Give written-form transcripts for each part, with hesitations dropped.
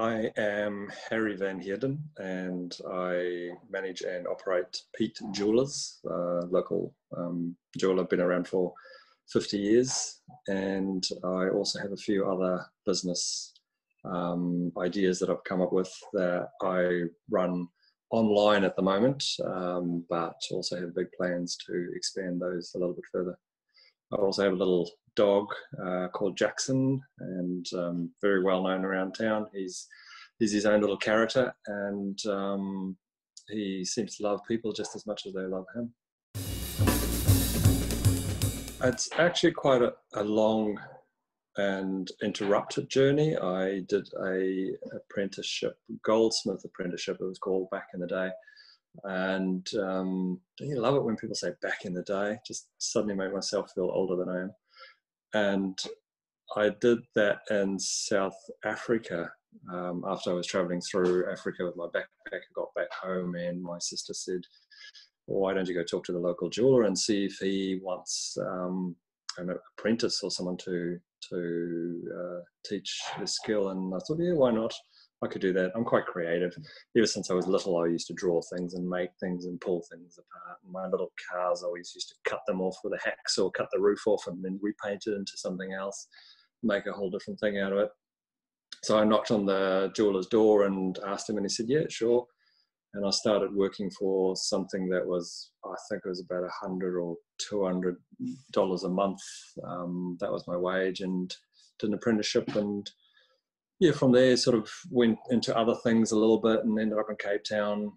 I am Harry van Heerden, and I manage and operate PEET Jewelers, local jeweler, been around for 50 years. And I also have a few other business ideas that I've come up with that I run online at the moment, but also have big plans to expand those a little bit further. I also have a little dog called Jackson, and very well known around town. He's his own little character, and he seems to love people just as much as they love him. It's actually quite a long and interrupted journey. I did a apprenticeship, goldsmith apprenticeship it was called back in the day. And don't you love it when people say back in the day? Just suddenly make myself feel older than I am. And I did that in South Africa after I was traveling through Africa with my backpack. I got back home and my sister said, well, why don't you go talk to the local jeweler and see if he wants an apprentice or someone to teach the skill. And I thought, yeah, why not? I could do that. I'm quite creative. Ever since I was little, I used to draw things and make things and pull things apart. And my little cars, I always used to cut them off with a hacksaw, cut the roof off and then repaint it into something else, make a whole different thing out of it. So I knocked on the jeweler's door and asked him, and he said, yeah, sure. And I started working for something that was, I think it was about $100 or $200 a month. That was my wage, and did an apprenticeship. And yeah, from there sort of went into other things a little bit and ended up in Cape Town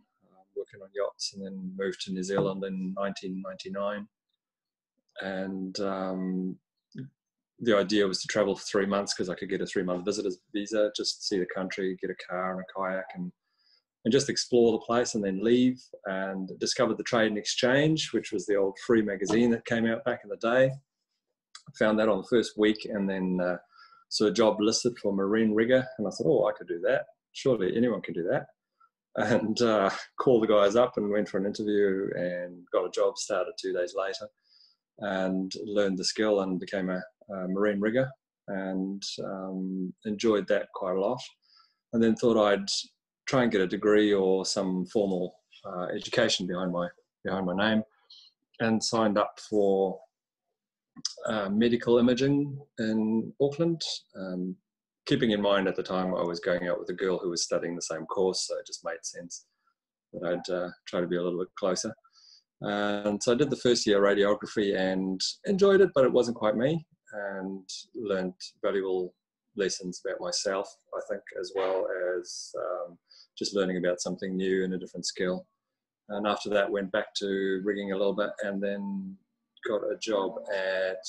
working on yachts, and then moved to New Zealand in 1999. And the idea was to travel for 3 months because I could get a 3-month visitor's visa, just see the country, get a car and a kayak and just explore the place, and then leave. And discovered the Trade and Exchange, which was the old free magazine that came out back in the day. Found that on the first week, and then saw a job listed for marine rigger, and I thought, oh, I could do that. Surely anyone can do that. And called the guys up and went for an interview and got a job, started 2 days later, and learned the skill and became a marine rigger, and enjoyed that quite a lot. And then thought I'd try and get a degree or some formal education behind my name, and signed up for medical imaging in Auckland, keeping in mind at the time I was going out with a girl who was studying the same course, so it just made sense that I'd try to be a little bit closer. And so I did the first year radiography and enjoyed it, but it wasn't quite me, and learned valuable lessons about myself, I think, as well as just learning about something new and a different skill. And after that, went back to rigging a little bit, and then got a job at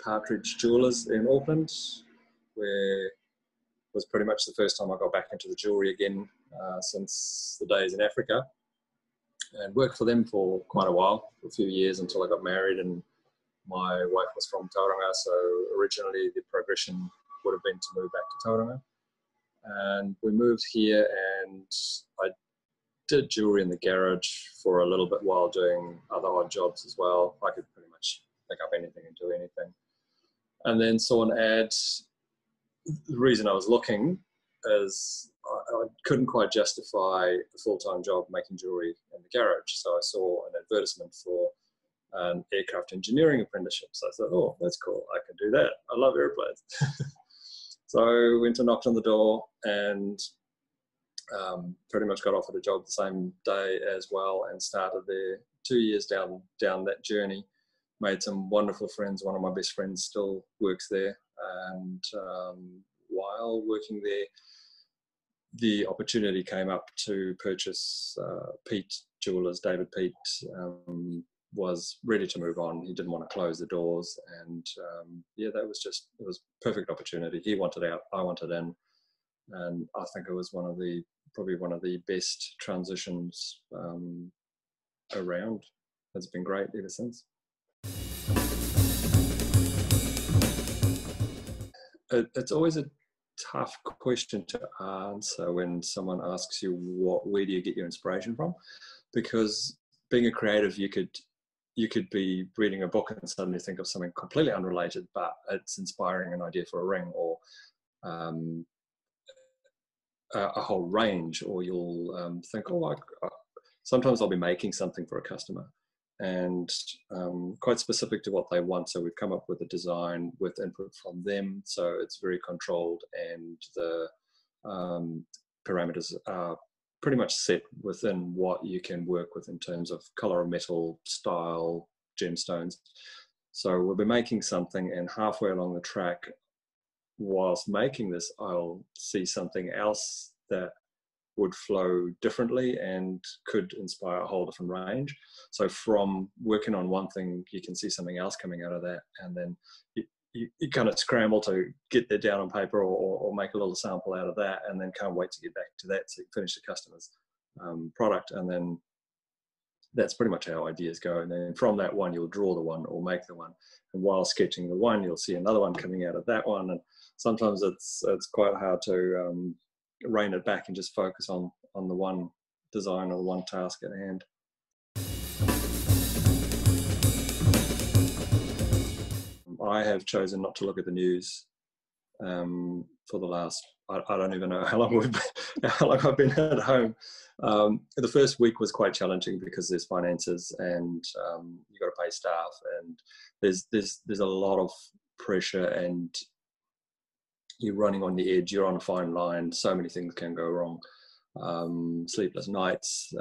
Partridge Jewelers in Auckland, where it was pretty much the first time I got back into the jewellery again since the days in Africa, and worked for them for quite a while, for a few years, until I got married. And my wife was from Tauranga, so originally the progression would have been to move back to Tauranga. And we moved here, and I did jewellery in the garage for a little bit while doing other odd jobs as well. I could pretty much pick up anything and do anything. And then saw an ad. The reason I was looking is I couldn't quite justify a full-time job making jewellery in the garage. So I saw an advertisement for an aircraft engineering apprenticeship. So I thought, oh, that's cool. I can do that. I love airplanes. So I went and knocked on the door, and pretty much got offered a job the same day as well, and started there 2 years down that journey. Made some wonderful friends. One of my best friends still works there, and while working there, the opportunity came up to purchase PEET Jewelers. David PEET was ready to move on. He didn't want to close the doors, and yeah, it was perfect opportunity. He wanted out, I wanted in, and I think it was probably one of the best transitions around. It's been great ever since. It's always a tough question to answer when someone asks you where do you get your inspiration from, because being a creative, you could be reading a book and suddenly think of something completely unrelated, but it's inspiring an idea for a ring, or a whole range, or you'll think, oh, sometimes I'll be making something for a customer, and quite specific to what they want. So we've come up with a design with input from them, so it's very controlled, and the parameters are pretty much set within what you can work with in terms of color of metal, style, gemstones. So we'll be making something, and halfway along the track, whilst making this, I'll see something else that would flow differently and could inspire a whole different range. So from working on one thing, you can see something else coming out of that, and then you kind of scramble to get that down on paper, or make a little sample out of that, and then can't wait to get back to that so you finish the customer's product. And then that's pretty much how ideas go. And then from that one, you'll draw the one or make the one. And while sketching the one, you'll see another one coming out of that one. And sometimes it's quite hard to rein it back and just focus on the one design or the one task at hand. I have chosen not to look at the news for the last, I don't even know how long I've been at home. The first week was quite challenging because there's finances, and you've got to pay staff, and there's a lot of pressure, and you're running on the edge, you're on a fine line, so many things can go wrong. Sleepless nights,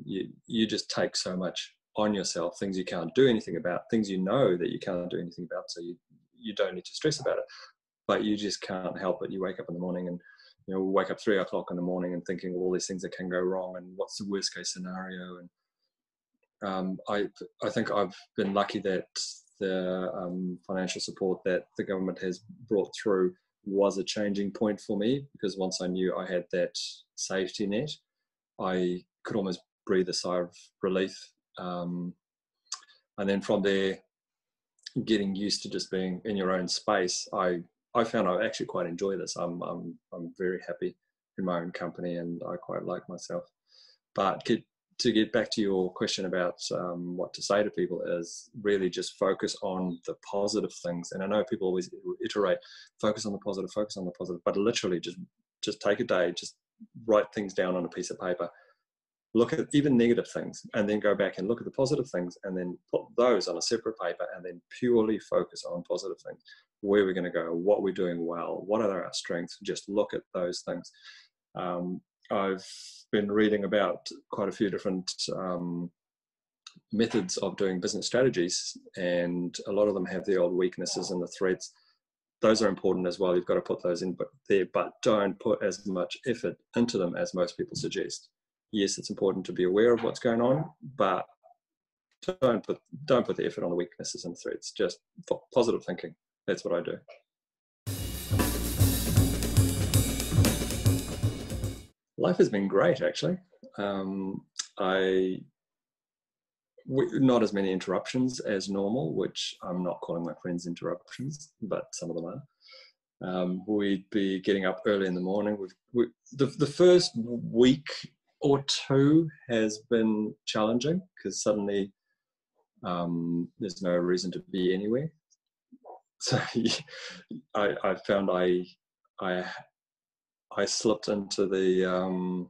you just take so much on yourself, things you can't do anything about, things you know that you can't do anything about, so you don't need to stress about it, but you just can't help it. You wake up in the morning, and wake up 3 o'clock in the morning and thinking all these things that can go wrong, and what's the worst case scenario. And I think I've been lucky that the financial support that the government has brought through was a changing point for me, because once I knew I had that safety net, I could almost breathe a sigh of relief. And then from there, getting used to just being in your own space, I found I actually quite enjoy this. I'm very happy in my own company, and I quite like myself. But to get back to your question about what to say to people, is really just focus on the positive things. And I know people always iterate, focus on the positive, but literally just take a day, just write things down on a piece of paper. Look at even negative things, and then go back and look at the positive things, and then put those on a separate paper, and then purely focus on positive things. Where we're going to go, what we're doing well, what are our strengths. Just look at those things. I've been reading about quite a few different methods of doing business strategies, and a lot of them have the old weaknesses and the threats. Those are important as well. You've got to put those in there, but don't put as much effort into them as most people suggest. Yes, it's important to be aware of what's going on, but don't put the effort on the weaknesses and threats. Just positive thinking. That's what I do. Life has been great, actually. Not as many interruptions as normal, which I'm not calling my friends interruptions, but some of them are. We'd be getting up early in the morning. The first week or two has been challenging, because suddenly there's no reason to be anywhere. So I found I slipped into the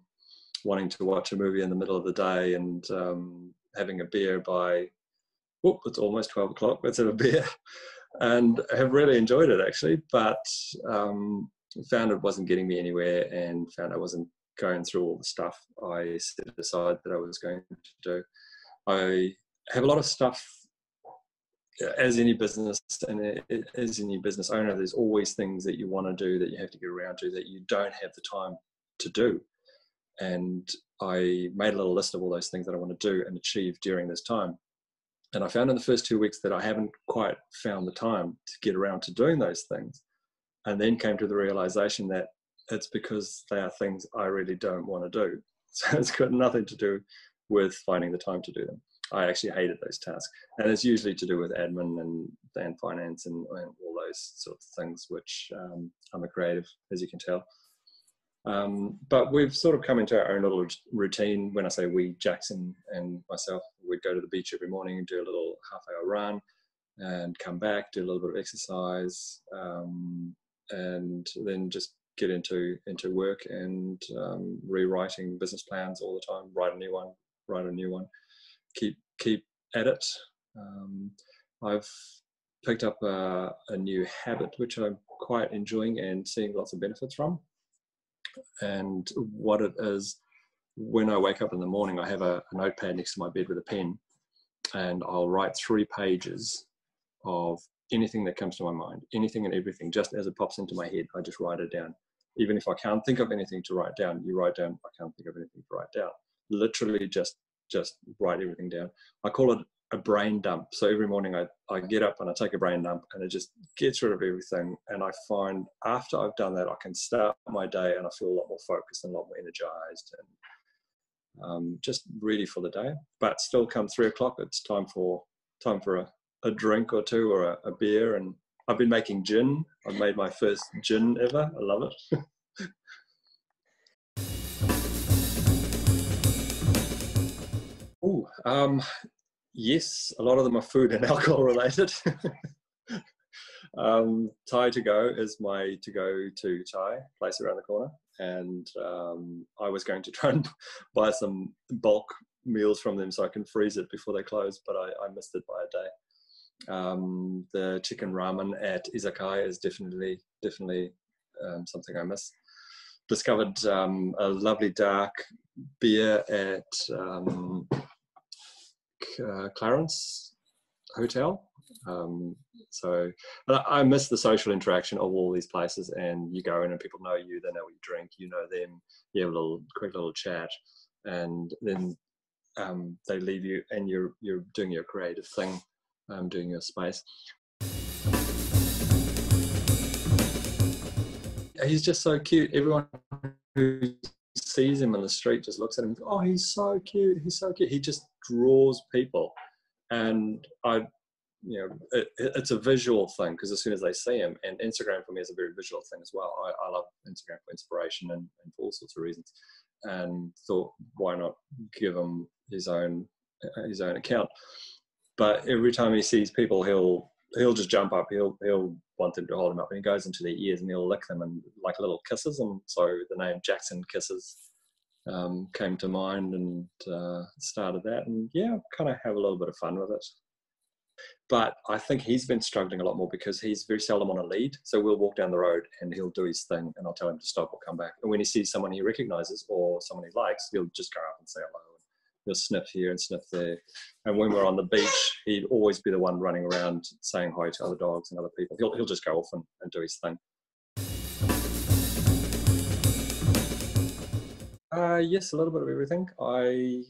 wanting to watch a movie in the middle of the day, and having a beer by, it's almost 12 o'clock, let's have a beer, and have really enjoyed it, actually, but found it wasn't getting me anywhere, and found I wasn't going through all the stuff I set aside that I was going to do. I have a lot of stuff. As any business and as any business owner, there's always things that you want to do that you have to get around to that you don't have the time to do. And I made a little list of all those things that I want to do and achieve during this time. And I found in the first 2 weeks that I haven't quite found the time to get around to doing those things. And then came to the realization that it's because they are things I really don't want to do. So it's got nothing to do with finding the time to do them. I actually hated those tasks, and it's usually to do with admin and finance and all those sorts of things, which I'm a creative, as you can tell. But we've sort of come into our own little routine. When I say we, Jackson and myself, we'd go to the beach every morning and do a little half-hour run, and come back, do a little bit of exercise, and then just get into work and rewriting business plans all the time. Write a new one. Keep at it. I've picked up a new habit which I'm quite enjoying and seeing lots of benefits from. And what it is, when I wake up in the morning, I have a notepad next to my bed with a pen, and I'll write 3 pages of anything that comes to my mind, anything and everything, just as it pops into my head. I just write it down. Even if I can't think of anything to write down, you write down, I can't think of anything to write down. Literally just write everything down. I call it a brain dump. So every morning I get up and I take a brain dump, and it just gets rid of everything. And I find after I've done that, I can start my day and I feel a lot more focused and a lot more energized and just ready for the day. But still, come 3 o'clock, it's time for a drink or two, or a beer. And I've been making gin. I've made my first gin ever. I love it. Yes, a lot of them are food and alcohol related. Thai to go is my to go to Thai place around the corner, and I was going to try and buy some bulk meals from them so I can freeze it before they close, but I missed it by a day. The chicken ramen at Izakaya is definitely something I miss. Discovered a lovely dark beer at Clarence Hotel. So I miss the social interaction of all these places, and you go in and people know you, they know what you drink, you know them, you have a quick little chat, and then they leave you and you're doing your creative thing, doing your space. He's just so cute. Everyone who sees him on the street just looks at him, oh, he's so cute, he's so cute. He just draws people. And it's a visual thing, because as soon as they see him, and Instagram for me is a very visual thing as well. I love Instagram for inspiration and for all sorts of reasons, and thought, why not give him his own account? But every time he sees people, he'll just jump up. He'll want them to hold him up, and he goes into their ears and he'll lick them, and like little kisses. And so the name Jackson Kisses came to mind, and started that. And yeah, kind of have a little bit of fun with it. But I think he's been struggling a lot more because he's very seldom on a lead. So we'll walk down the road and he'll do his thing, and I'll tell him to stop or come back. And when he sees someone he recognizes or someone he likes, he'll just go up and say hello. He'll sniff here and sniff there. And when we're on the beach, he'd always be the one running around saying hi to other dogs and other people. He'll just go off and do his thing. Yes, a little bit of everything. I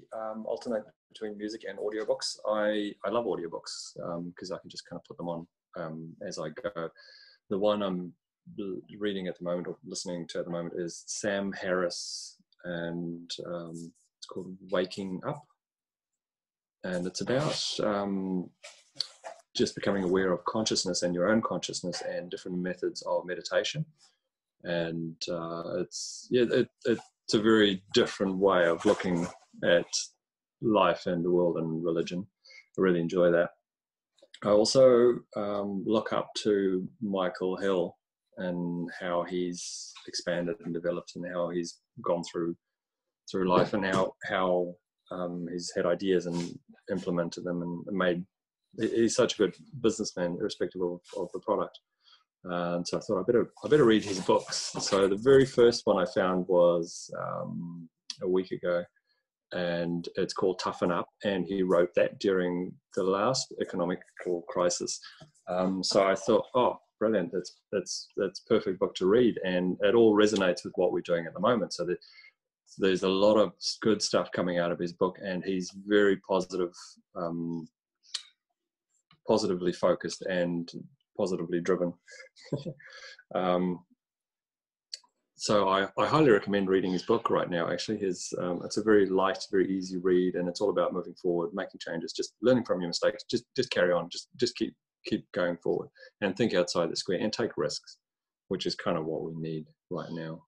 alternate between music and audiobooks. I love audiobooks because I can just kind of put them on as I go. The one I'm reading at the moment, or listening to at the moment, is Sam Harris, and it's called Waking Up. And it's about just becoming aware of consciousness and your own consciousness and different methods of meditation. And it's a very different way of looking at life and the world and religion. I really enjoy that. I also look up to Michael Hill and how he's expanded and developed, and how he's gone through life, and how he's had ideas and implemented them and made. He's such a good businessman, irrespective of the product. And so I thought I better read his books. So the very first one I found was a week ago, and it's called Toughen Up, and he wrote that during the last economic crisis. So I thought, oh, brilliant! That's perfect book to read, and it all resonates with what we're doing at the moment. So there's a lot of good stuff coming out of his book, and he's very positive, positively focused, and positively driven. So I highly recommend reading his book right now. Actually, it's a very light, very easy read, and it's all about moving forward, making changes, just learning from your mistakes, just carry on, just keep going forward, and think outside the square, and take risks, which is kind of what we need right now.